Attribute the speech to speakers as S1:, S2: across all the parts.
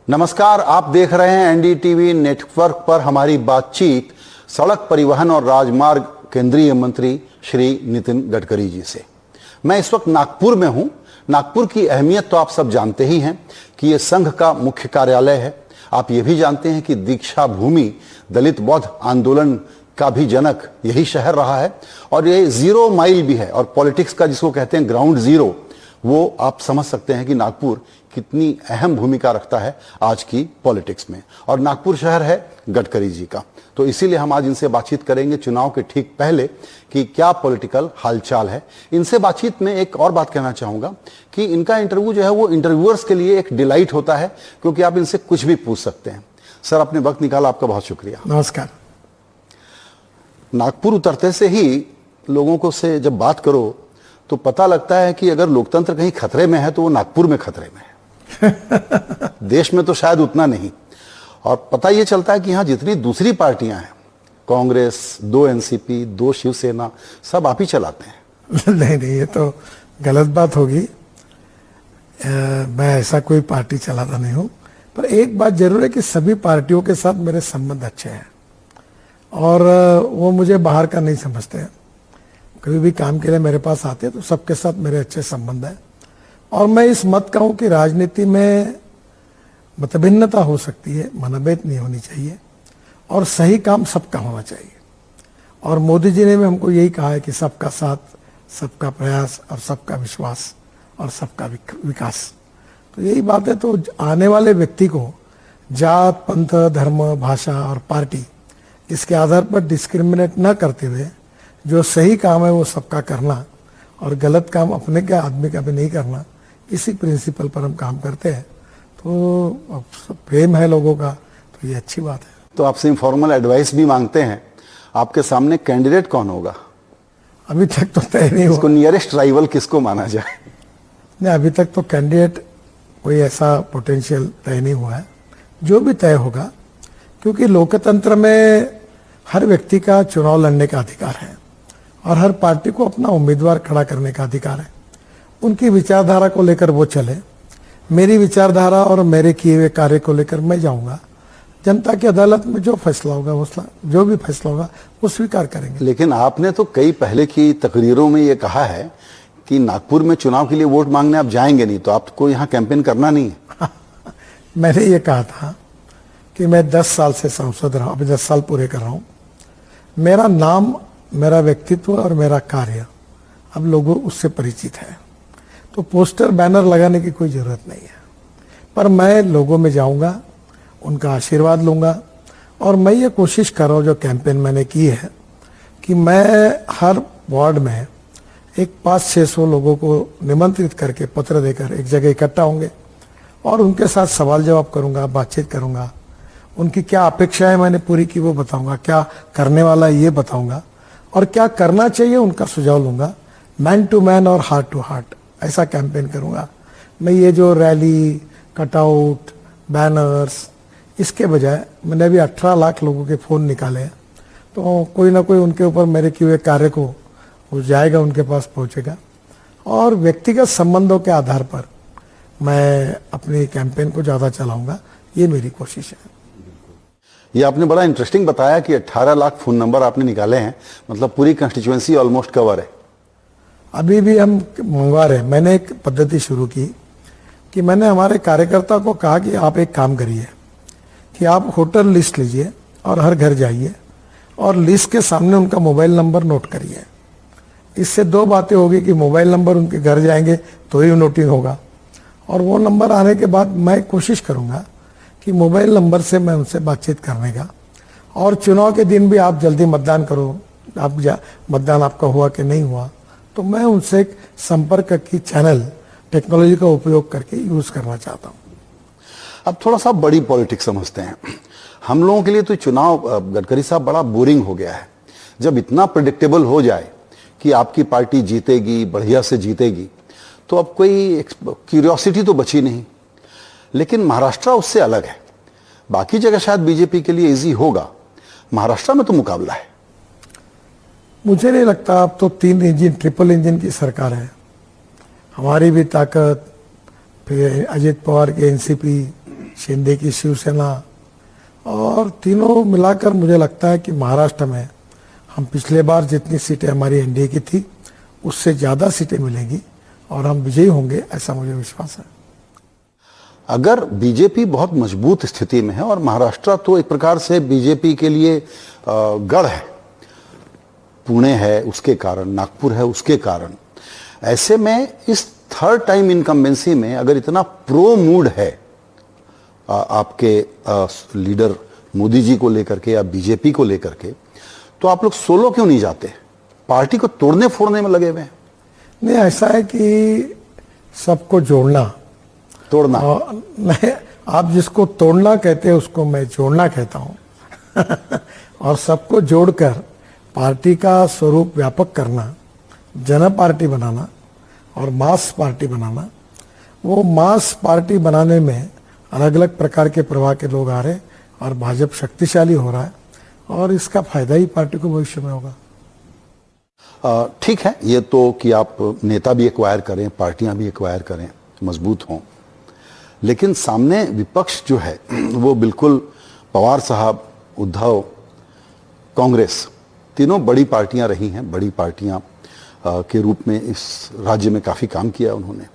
S1: नमस्कार, आप देख रहे हैं एनडीटीवी नेटवर्क पर हमारी बातचीत सड़क परिवहन और राजमार्ग केंद्रीय मंत्री श्री नितिन गडकरी जी से। मैं इस वक्त नागपुर में हूं। नागपुर की अहमियत तो आप सब जानते ही हैं कि यह संघ का मुख्य कार्यालय है। आप ये भी जानते हैं कि दीक्षा भूमि दलित बौद्ध आंदोलन का भी जनक यही शहर रहा है और ये 0 माइल भी है। और पॉलिटिक्स का जिसको कहते हैं ग्राउंड जीरो, वो आप समझ सकते हैं कि नागपुर कितनी अहम भूमिका रखता है आज की पॉलिटिक्स में। और नागपुर शहर है गडकरी जी का, तो इसीलिए हम आज इनसे बातचीत करेंगे चुनाव के ठीक पहले कि क्या पॉलिटिकल हालचाल है। इनसे बातचीत में एक और बात कहना चाहूंगा कि इनका इंटरव्यू जो है वो इंटरव्यूअर्स के लिए एक डिलाइट होता है, क्योंकि आप इनसे कुछ भी पूछ सकते हैं। सर, आपने वक्त निकाला, आपका बहुत शुक्रिया।
S2: नमस्कार।
S1: नागपुर उतरते से ही लोगों को से जब बात करो तो पता लगता है कि अगर लोकतंत्र कहीं खतरे में है तो वो नागपुर में खतरे में है। देश में तो शायद उतना नहीं। और पता ये चलता है कि यहाँ जितनी दूसरी पार्टियां हैं, कांग्रेस, 2 एनसीपी, 2 शिवसेना, सब आप ही चलाते हैं।
S2: नहीं, ये तो गलत बात होगी। मैं ऐसा कोई पार्टी चलाता नहीं हूँ, पर एक बात जरूर है कि सभी पार्टियों के साथ मेरे संबंध अच्छे हैं और वो मुझे बाहर का नहीं समझते हैं। कभी भी काम के लिए मेरे पास आते हैं तो सबके साथ मेरे अच्छे संबंध हैं। और मैं इस मत का हूं कि राजनीति में मतभिन्नता हो सकती है, मनभेद नहीं होनी चाहिए और सही काम सबका होना चाहिए। और मोदी जी ने भी हमको यही कहा है कि सबका साथ, सबका प्रयास और सबका विश्वास और सबका विकास। तो यही बात है। तो आने वाले व्यक्ति को जात, पंथ, धर्म, भाषा और पार्टी इसके आधार पर डिस्क्रिमिनेट न करते हुए जो सही काम है वो सबका करना और गलत काम अपने के आदमी का भी नहीं करना, इसी प्रिंसिपल पर हम काम करते हैं। तो प्रेम है लोगों का, तो ये अच्छी बात है।
S1: तो आपसे इनफॉर्मल एडवाइस भी मांगते हैं। आपके सामने कैंडिडेट कौन होगा?
S2: अभी तक तो तय नहीं हुआ।
S1: इसको नियरेस्ट राइवल किसको माना जाए?
S2: नहीं, अभी तक तो कैंडिडेट कोई ऐसा पोटेंशियल तय नहीं हुआ है। जो भी तय होगा, क्योंकि लोकतंत्र में हर व्यक्ति का चुनाव लड़ने का अधिकार है और हर पार्टी को अपना उम्मीदवार खड़ा करने का अधिकार है। उनकी विचारधारा को लेकर वो चले, मेरी विचारधारा और मेरे किए हुए कार्य को लेकर मैं जाऊंगा। जनता की अदालत में जो फैसला होगा वो स्वीकार करेंगे।
S1: लेकिन आपने तो कई पहले की तकरीरों में ये कहा है कि नागपुर में चुनाव के लिए वोट मांगने आप जाएंगे नहीं, तो आपको यहाँ कैंपेन करना नहीं है।
S2: मैंने ये कहा था कि मैं 10 साल से सांसद रहा, अभी 10 साल पूरे कर रहा हूँ। मेरा नाम, मेरा व्यक्तित्व और मेरा कार्य अब लोगों उससे परिचित है, तो पोस्टर बैनर लगाने की कोई जरूरत नहीं है। पर मैं लोगों में जाऊंगा, उनका आशीर्वाद लूंगा और मैं ये कोशिश कर रहा हूँ, जो कैंपेन मैंने की है, कि मैं हर वार्ड में एक 500-600 लोगों को निमंत्रित करके पत्र देकर एक जगह इकट्ठा होंगे और उनके साथ सवाल जवाब करूंगा, बातचीत करूंगा। उनकी क्या अपेक्षाएं मैंने पूरी की वो बताऊंगा, क्या करने वाला है ये बताऊंगा और क्या करना चाहिए उनका सुझाव लूंगा। मैन टू मैन और हार्ट टू हार्ट ऐसा कैंपेन करूंगा मैं। ये जो रैली, कटआउट, बैनर्स, इसके बजाय मैंने अभी 18 लाख लोगों के फोन निकाले हैं, तो कोई ना कोई उनके ऊपर मेरे किए हुए कार्य को वो जाएगा, उनके पास पहुंचेगा और व्यक्तिगत संबंधों के आधार पर मैं अपनी कैंपेन को ज्यादा चलाऊंगा। ये मेरी कोशिश है।
S1: ये आपने बड़ा इंटरेस्टिंग बताया कि 18 लाख फोन नंबर आपने निकाले हैं, मतलब पूरी कंस्टिट्यूएंसी ऑलमोस्ट कवर है।
S2: अभी भी हम मंगवा रहे हैं। मैंने एक पद्धति शुरू की कि मैंने हमारे कार्यकर्ता को कहा कि आप एक काम करिए कि आप होटल लिस्ट लीजिए और हर घर जाइए और लिस्ट के सामने उनका मोबाइल नंबर नोट करिए। इससे 2 बातें होगी कि मोबाइल नंबर उनके घर जाएंगे तो ही नोटिंग होगा, और वो नंबर आने के बाद मैं कोशिश करूंगा कि मोबाइल नंबर से मैं उनसे बातचीत करने का। और चुनाव के दिन भी आप जल्दी मतदान करो, मतदान आपका हुआ कि नहीं हुआ, तो मैं उनसे एक संपर्क की चैनल टेक्नोलॉजी का उपयोग करके यूज करना चाहता हूं।
S1: अब थोड़ा सा बड़ी पॉलिटिक्स समझते हैं। हम लोगों के लिए तो चुनाव, गडकरी साहब, बड़ा बोरिंग हो गया है। जब इतना प्रेडिक्टेबल हो जाए कि आपकी पार्टी जीतेगी, बढ़िया से जीतेगी, तो अब कोई क्यूरियोसिटी तो बची नहीं। लेकिन महाराष्ट्र उससे अलग है। बाकी जगह शायद बीजेपी के लिए इजी होगा, महाराष्ट्र में तो मुकाबला है।
S2: मुझे नहीं लगता। अब तो 3 इंजन, ट्रिपल इंजन की सरकार है। हमारी भी ताकत, फिर अजित पवार के एनसीपी, शिंदे की शिवसेना, और तीनों मिलाकर मुझे लगता है कि महाराष्ट्र में हम पिछले बार जितनी सीटें हमारी एनडीए की थी उससे ज़्यादा सीटें मिलेंगी और हम विजयी होंगे, ऐसा मुझे विश्वास है।
S1: अगर बीजेपी बहुत मजबूत स्थिति में है, और महाराष्ट्र तो एक प्रकार से बीजेपी के लिए गढ़ है, पुणे है उसके कारण, नागपुर है उसके कारण, ऐसे में इस थर्ड टाइम इनकम्बेंसी में अगर इतना प्रो मूड है आपके लीडर मोदी जी को लेकर के या बीजेपी को लेकर के, तो आप लोग सोलो क्यों नहीं जाते? पार्टी को तोड़ने फोड़ने में लगे हुए हैं।
S2: नहीं, ऐसा है कि सबको जोड़ना
S1: तोड़ना,
S2: नहीं, आप जिसको तोड़ना कहते हैं उसको मैं जोड़ना कहता हूं और सबको जोड़कर पार्टी का स्वरूप व्यापक करना, जन पार्टी बनाना और मास पार्टी बनाना। वो मास पार्टी बनाने में अलग अलग प्रकार के प्रवाह के लोग आ रहे और भाजपा शक्तिशाली हो रहा है और इसका फायदा ही पार्टी को भविष्य में होगा।
S1: ठीक है, ये तो कि आप नेता भी एक्वायर करें, पार्टियां भी एक्वायर करें, मजबूत हों, लेकिन सामने विपक्ष जो है वो बिल्कुल पवार साहब, उद्धव, कांग्रेस, तीनों बड़ी पार्टियां रही हैं, बड़ी पार्टियां के रूप में इस राज्य में काफ़ी काम किया उन्होंने।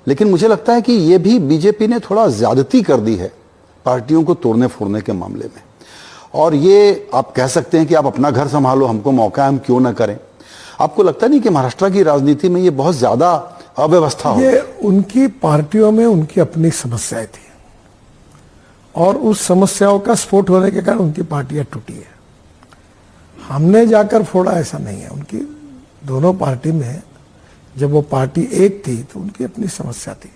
S1: लेकिन मुझे लगता है कि ये भी बीजेपी ने थोड़ा ज्यादती कर दी है पार्टियों को तोड़ने फोड़ने के मामले में। और ये आप कह सकते हैं कि आप अपना घर संभालो, हमको मौका है, हम क्यों ना करें। आपको लगता नहीं कि महाराष्ट्र की राजनीति में ये बहुत ज्यादा अव्यवस्था हो?
S2: ये उनकी पार्टियों में उनकी अपनी समस्याएं थी और उस समस्याओं का स्फोट होने के कारण उनकी पार्टियां टूटी है। हमने जाकर फोड़ा ऐसा नहीं है। उनकी दोनों पार्टी में जब वो पार्टी एक थी तो उनकी अपनी समस्या थी।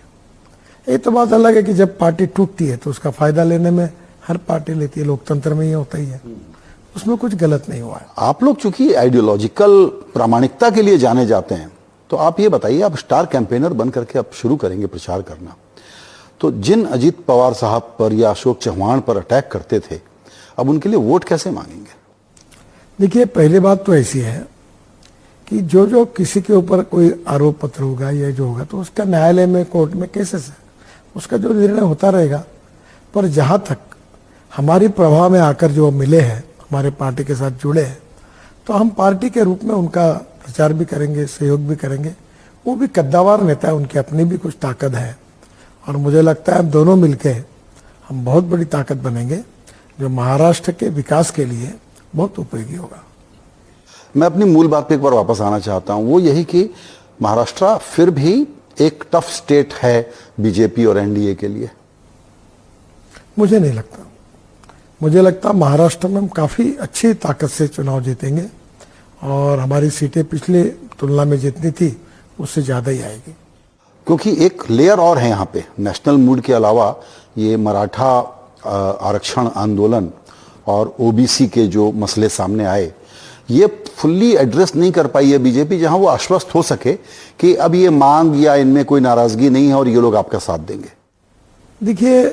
S2: ये तो बात अलग है कि जब पार्टी टूटती है तो उसका फायदा लेने में हर पार्टी लेती है, लोकतंत्र में ये होता ही है, उसमें कुछ गलत नहीं हुआ है।
S1: आप लोग चूंकि आइडियोलॉजिकल प्रामाणिकता के लिए जाने जाते हैं, तो आप ये बताइए, आप स्टार कैंपेनर बन करके आप शुरू करेंगे प्रचार करना, तो जिन अजीत पवार साहब पर या अशोक चौहान पर अटैक करते थे, अब उनके लिए वोट कैसे मांगेंगे?
S2: देखिए, पहली बात तो ऐसी है कि जो जो किसी के ऊपर कोई आरोप पत्र होगा या जो होगा तो उसका न्यायालय में, कोर्ट में, केसेस है, उसका जो निर्णय होता रहेगा। पर जहां तक हमारी प्रभाव में आकर जो मिले हैं, हमारे पार्टी के साथ जुड़े हैं, तो हम पार्टी के रूप में उनका प्रचार भी करेंगे, सहयोग भी करेंगे। वो भी कद्दावर नेता है, उनकी अपनी भी कुछ ताकत है और मुझे लगता है हम दोनों मिलके हम बहुत बड़ी ताकत बनेंगे जो महाराष्ट्र के विकास के लिए बहुत उपयोगी होगा।
S1: मैं अपनी मूल बात पे एक बार वापस आना चाहता हूं, वो यही कि महाराष्ट्र फिर भी एक टफ स्टेट है बीजेपी और एनडीए के लिए।
S2: मुझे नहीं लगता। मुझे लगता महाराष्ट्र में हम काफ़ी अच्छी ताकत से चुनाव जीतेंगे और हमारी सीटें पिछले तुलना में जितनी थी उससे ज़्यादा ही आएगी।
S1: क्योंकि एक लेयर और है यहाँ पे, नेशनल मूड के अलावा ये मराठा आरक्षण आंदोलन और ओबीसी के जो मसले सामने आए, ये फुल्ली एड्रेस नहीं कर पाई है बीजेपी, जहां वो आश्वस्त हो सके कि अब ये मांग या इनमें कोई नाराजगी नहीं है और ये लोग आपका साथ देंगे।
S2: देखिए,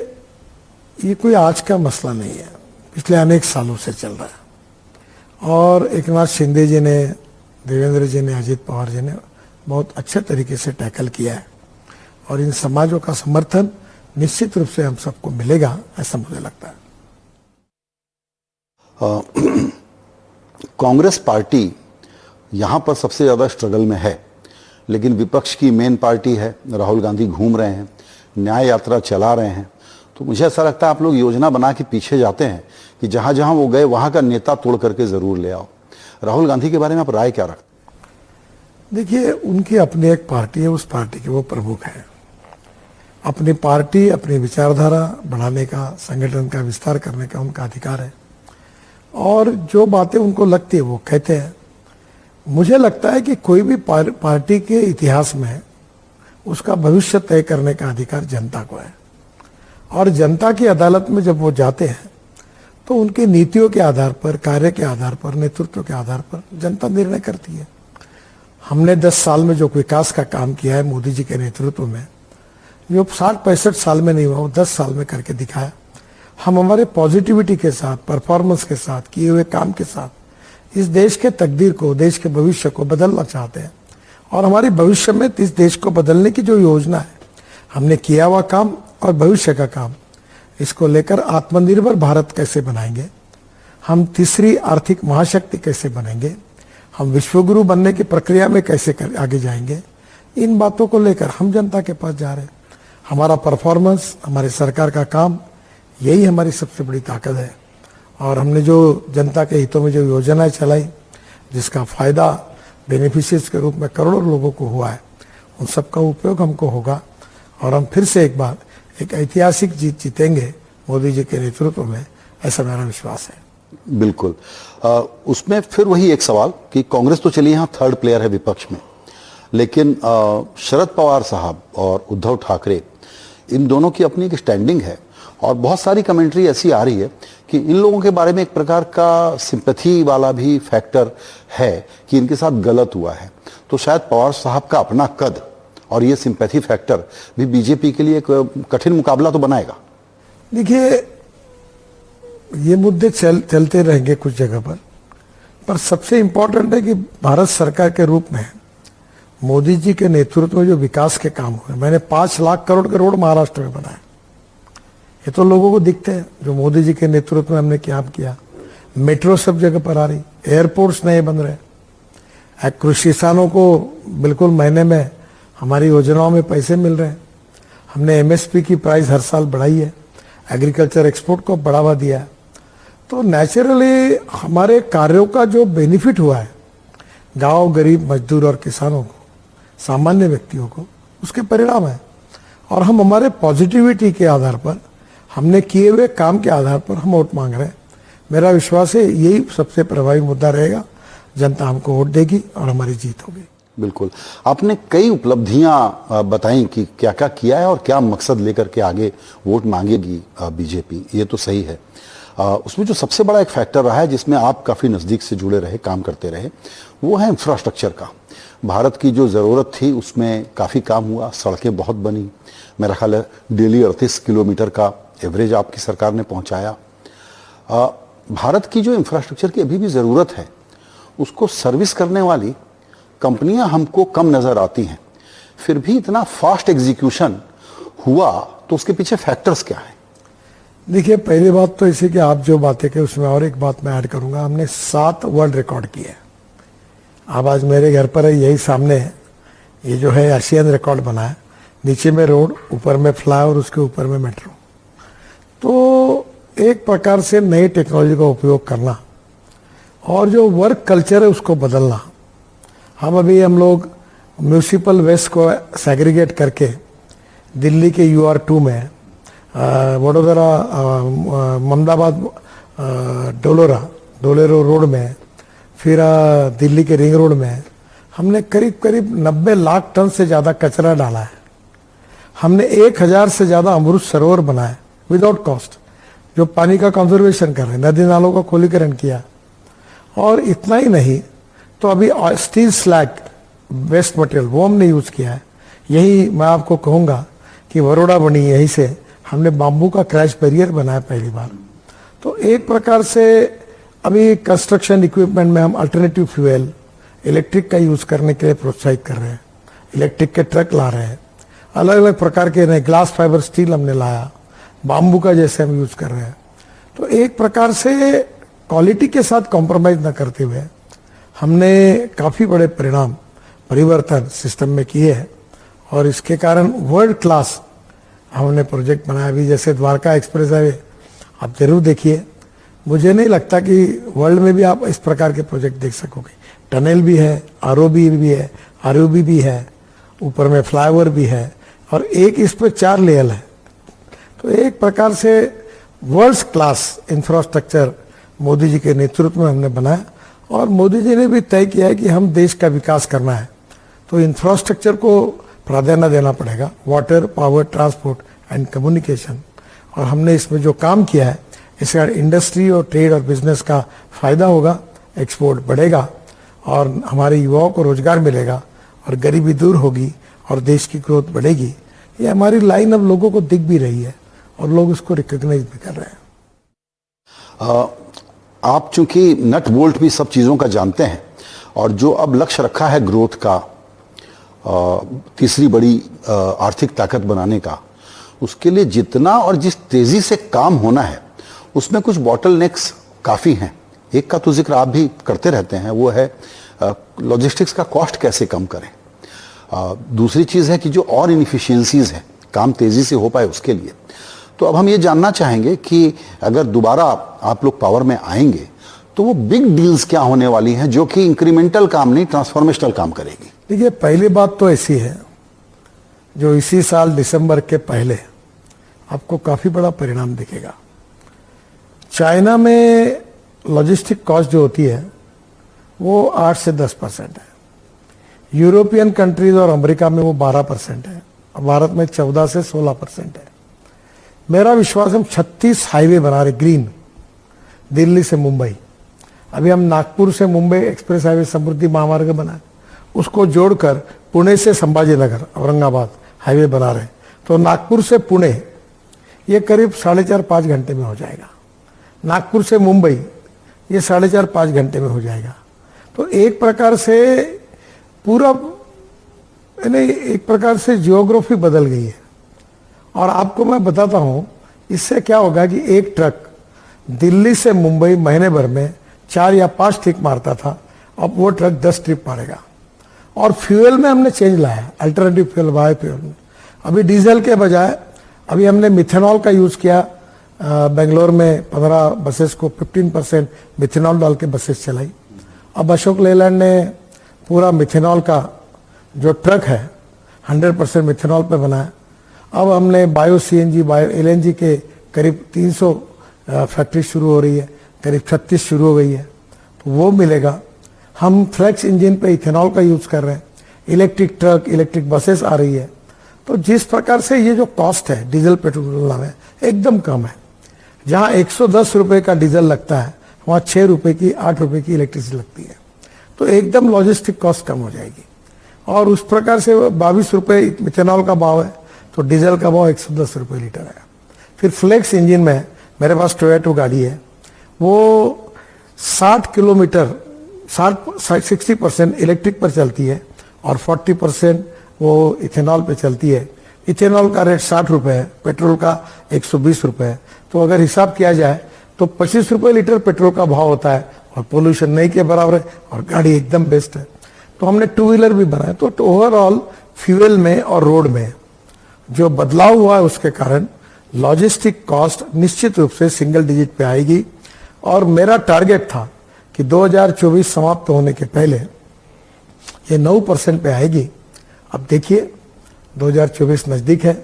S2: ये कोई आज का मसला नहीं है, पिछले अनेक सालों से चल रहा है और एकनाथ शिंदे जी ने, देवेंद्र जी ने, अजीत पवार जी ने बहुत अच्छे तरीके से टैकल किया है और इन समाजों का समर्थन निश्चित रूप से हम सबको मिलेगा, ऐसा मुझे लगता है।
S1: कांग्रेस पार्टी यहाँ पर सबसे ज़्यादा स्ट्रगल में है, लेकिन विपक्ष की मेन पार्टी है, राहुल गांधी घूम रहे हैं, न्याय यात्रा चला रहे हैं, तो मुझे ऐसा लगता है आप लोग योजना बना के पीछे जाते हैं कि जहाँ जहाँ वो गए वहाँ का नेता तोड़ करके ज़रूर ले आओ। राहुल गांधी के बारे में आप राय क्या रखते हैं?
S2: देखिए, उनकी अपनी एक पार्टी है, उस पार्टी के वो प्रमुख हैं। अपनी पार्टी, अपनी विचारधारा बढ़ाने का, संगठन का विस्तार करने का उनका अधिकार है और जो बातें उनको लगती है वो कहते हैं। मुझे लगता है कि कोई भी पार्टी के इतिहास में उसका भविष्य तय करने का अधिकार जनता को है और जनता की अदालत में जब वो जाते हैं तो उनकी नीतियों के आधार पर, कार्य के आधार पर, नेतृत्व के आधार पर जनता निर्णय करती है। हमने 10 साल में जो विकास का काम किया है मोदी जी के नेतृत्व में, जो 60-65 साल में नहीं हुआ वो 10 साल में करके दिखाया। हम हमारे पॉजिटिविटी के साथ, परफॉर्मेंस के साथ, किए हुए काम के साथ इस देश के तकदीर को, देश के भविष्य को बदलना चाहते हैं और हमारी भविष्य में इस देश को बदलने की जो योजना है, हमने किया हुआ काम और भविष्य का काम, इसको लेकर आत्मनिर्भर भारत कैसे बनाएंगे, हम तीसरी आर्थिक महाशक्ति कैसे बनेंगे, हम विश्वगुरु बनने की प्रक्रिया में कैसे आगे जाएंगे, इन बातों को लेकर हम जनता के पास जा रहे हैं। हमारा परफॉर्मेंस, हमारी सरकार का काम, यही हमारी सबसे बड़ी ताकत है। और हमने जो जनता के हितों में जो योजनाएं चलाई, जिसका फायदा बेनिफिशियर्स के रूप में करोड़ों लोगों को हुआ है, उन सबका उपयोग हमको होगा और हम फिर से एक बार एक ऐतिहासिक जीत जीतेंगे मोदी जी के नेतृत्व में, ऐसा मेरा विश्वास है।
S1: बिल्कुल। उसमें फिर वही एक सवाल कि कांग्रेस तो चलिए यहाँ थर्ड प्लेयर है विपक्ष में, लेकिन शरद पवार साहब और उद्धव ठाकरे, इन दोनों की अपनी एक स्टैंडिंग है और बहुत सारी कमेंट्री ऐसी आ रही है कि इन लोगों के बारे में एक प्रकार का सिंपैथी वाला भी फैक्टर है कि इनके साथ गलत हुआ है। तो शायद पवार साहब का अपना कद और ये सिंपैथी फैक्टर भी बीजेपी के लिए एक कठिन मुकाबला तो बनाएगा।
S2: देखिए, ये मुद्दे चलते रहेंगे कुछ जगह पर सबसे इंपॉर्टेंट है कि भारत सरकार के रूप में मोदी जी के नेतृत्व में जो विकास के काम हुए, मैंने 5 लाख करोड़ के रोड महाराष्ट्र में बनाए, ये तो लोगों को दिखते हैं जो मोदी जी के नेतृत्व में हमने क्या किया। मेट्रो सब जगह पर आ रही, एयरपोर्ट्स नए बन रहे, कृषि किसानों को बिल्कुल महीने में हमारी योजनाओं में पैसे मिल रहे हैं। हमने एमएसपी की प्राइस हर साल बढ़ाई है, एग्रीकल्चर एक्सपोर्ट को बढ़ावा दिया है। तो नेचुरली हमारे कार्यों का जो बेनिफिट हुआ है गांव, गरीब, मजदूर और किसानों को, सामान्य व्यक्तियों को, उसके परिणाम है। और हम हमारे पॉजिटिविटी के आधार पर, हमने किए हुए काम के आधार पर हम वोट मांग रहे हैं। मेरा विश्वास है यही सबसे प्रभावी मुद्दा रहेगा, जनता हमको वोट देगी और हमारी जीत होगी।
S1: बिल्कुल। आपने कई उपलब्धियां बताई कि क्या क्या किया है और क्या मकसद लेकर के आगे वोट मांगेगी बीजेपी, ये तो सही है। उसमें जो सबसे बड़ा एक फैक्टर रहा है जिसमें आप काफ़ी नज़दीक से जुड़े रहे, काम करते रहे, वो है इंफ्रास्ट्रक्चर का। भारत की जो ज़रूरत थी उसमें काफ़ी काम हुआ, सड़कें बहुत बनी, मेरा ख्याल है डेली 38 किलोमीटर का एवरेज आपकी सरकार ने पहुंचाया। भारत की जो इंफ्रास्ट्रक्चर की अभी भी ज़रूरत है, उसको सर्विस करने वाली कंपनियां हमको कम नज़र आती हैं। फिर भी इतना फास्ट एग्जीक्यूशन हुआ तो उसके पीछे फैक्टर्स क्या हैं?
S2: देखिए, पहली बात तो इसे कि आप जो बातें कही उसमें और एक बात मैं ऐड करूंगा। हमने 7 वर्ल्ड रिकॉर्ड किए। अब आज मेरे घर पर है, यही सामने है, ये जो है एशियन रिकॉर्ड बना है। नीचे में रोड, ऊपर में फ्लाईओवर, उसके ऊपर में मेट्रो। तो एक प्रकार से नई टेक्नोलॉजी का उपयोग करना और जो वर्क कल्चर है उसको बदलना। हम लोग म्यूनिसिपल वेस्ट को सेग्रीगेट करके दिल्ली के UR2 में, वडोदरा, मोहम्मदाबाद, डोलेरो रोड में, फिर दिल्ली के रिंग रोड में हमने करीब 90 लाख टन से ज़्यादा कचरा डाला है। हमने 1000 से ज़्यादा अमृत सरोवर बनाए विदाउट कॉस्ट, जो पानी का कंजर्वेशन कर रहे हैं, नदी नालों का खोलीकरण किया। और इतना ही नहीं, तो अभी स्टील स्लैग वेस्ट मटेरियल वो हमने यूज़ किया है। यही मैं आपको कहूँगा कि बड़ौदा बनी, यहीं से हमने बाम्बू का क्रैश बैरियर बनाया पहली बार। तो एक प्रकार से अभी कंस्ट्रक्शन इक्विपमेंट में हम अल्टरनेटिव फ्यूल, इलेक्ट्रिक का यूज़ करने के लिए प्रोत्साहित कर रहे हैं। इलेक्ट्रिक के ट्रक ला रहे हैं, अलग अलग प्रकार के नए ग्लास फाइबर स्टील हमने लाया, बाम्बू का जैसे हम यूज़ कर रहे हैं। तो एक प्रकार से क्वालिटी के साथ कॉम्प्रोमाइज़ न करते हुए हमने काफ़ी बड़े परिवर्तन सिस्टम में किए हैं और इसके कारण वर्ल्ड क्लास हमने प्रोजेक्ट बनाया। अभी जैसे द्वारका एक्सप्रेस हाईवे आप जरूर देखिए, मुझे नहीं लगता कि वर्ल्ड में भी आप इस प्रकार के प्रोजेक्ट देख सकोगे। टनल भी है, ROB भी है, ROB भी है, ऊपर में फ्लाईओवर भी है और एक इस पर 4 लेयर है। तो एक प्रकार से world class infrastructure Modi ji के नेतृत्व में हमने बनाया और मोदी जी ने भी तय किया है कि हम देश का विकास करना है तो इंफ्रास्ट्रक्चर को प्राधान्य देना पड़ेगा, water, power, transport and communication. और हमने इसमें जो काम किया है इससे इंडस्ट्री और ट्रेड और बिजनेस का फायदा होगा, एक्सपोर्ट बढ़ेगा और हमारे युवाओं को रोजगार मिलेगा और गरीबी दूर होगी और देश की ग्रोथ बढ़ेगी। ये हमारी लाइन अब लोगों को दिख भी रही है और लोग उसको रिकॉग्नाइज भी कर रहे हैं।
S1: आप चूंकि नट बोल्ट भी सब चीज़ों का जानते हैं और जो अब लक्ष्य रखा है ग्रोथ का, तीसरी बड़ी आर्थिक ताकत बनाने का, उसके लिए जितना और जिस तेजी से काम होना है उसमें कुछ बॉटलनेक्स काफ़ी हैं। एक का तो जिक्र आप भी करते रहते हैं, वो है लॉजिस्टिक्स का कॉस्ट कैसे कम करें। दूसरी चीज़ है कि जो और इनफिशियंसीज हैं, काम तेज़ी से हो पाए उसके लिए। तो अब हम ये जानना चाहेंगे कि अगर दोबारा आप लोग पावर में आएंगे तो वो बिग डील्स क्या होने वाली हैं जो कि इंक्रीमेंटल काम नहीं, ट्रांसफॉर्मेशनल काम करेगी।
S2: देखिए, पहली बात तो ऐसी है, जो इसी साल दिसंबर के पहले आपको काफ़ी बड़ा परिणाम दिखेगा। चाइना में लॉजिस्टिक कॉस्ट जो होती है वो 8 से 10% है। यूरोपियन कंट्रीज और अमेरिका में वो 12% है। भारत में 14 से 16% है। मेरा विश्वास, हम 36 हाईवे बना रहे ग्रीन, दिल्ली से मुंबई। अभी हम नागपुर से मुंबई एक्सप्रेस हाईवे समृद्धि महामार्ग बनाए, उसको जोड़कर पुणे से संभाजीनगर औरंगाबाद हाईवे बना रहे। तो नागपुर से पुणे ये करीब 4.5-5 घंटे में हो जाएगा। नागपुर से मुंबई ये 4.5-5 घंटे में हो जाएगा। तो एक प्रकार से पूरा एक प्रकार से जियोग्राफी बदल गई है। और आपको मैं बताता हूं, इससे क्या होगा कि एक ट्रक दिल्ली से मुंबई महीने भर में 4 या 5 ट्रिप मारता था, अब वो ट्रक 10 ट्रिप मारेगा। और फ्यूल में हमने चेंज लाया, अल्टरनेटिव फ्यूल, बायो फ्यूल में। अभी डीजल के बजाय अभी हमने मिथेनॉल का यूज किया। बेंगलोर में 15 बसेस को 15% मिथेनॉल डाल के बसेस चलाई। अब अशोक लेलैंड ने पूरा मिथेनॉल का जो ट्रक है 100% मिथेनॉल पे बनाया। अब हमने बायो सीएनजी, बायो एलएनजी के करीब 300 फैक्ट्री शुरू हो रही है, करीब 36 शुरू हो गई है, तो वो मिलेगा। हम फ्लेक्स इंजन पे इथेनॉल का यूज कर रहे हैं। इलेक्ट्रिक ट्रक, इलेक्ट्रिक बसेस आ रही है। तो जिस प्रकार से ये जो कॉस्ट है डीजल पेट्रोल तुलना में एकदम कम है। जहां 110 रुपए का डीजल लगता है, वहां 6 रुपए की, 8 रुपए की इलेक्ट्रिसिटी लगती है। तो एकदम लॉजिस्टिक कॉस्ट कम हो जाएगी। और उस प्रकार से 22 रुपए मिथेनॉल का भाव है, तो डीजल का भाव 110 रुपए लीटर है। फिर फ्लेक्स इंजन में मेरे पास टोयोटा गाड़ी है, वो 60 किलोमीटर 60% इलेक्ट्रिक पर चलती है और 40% वो इथेनॉल पे चलती है। इथेनॉल का रेट 60 रुपए है, पेट्रोल का 120 रुपए है। तो अगर हिसाब किया जाए तो 25 रुपए लीटर पेट्रोल का भाव होता है और पोल्यूशन नहीं के बराबर है और गाड़ी एकदम बेस्ट है। तो हमने 2 व्हीलर भी बनाया। तो ओवरऑल फ्यूल में और रोड में जो बदलाव हुआ है उसके कारण लॉजिस्टिक कॉस्ट निश्चित रूप से सिंगल डिजिट पे आएगी। और मेरा टारगेट था कि 2024 समाप्त होने के पहले ये 9% पे आएगी। अब देखिए 2024 नजदीक है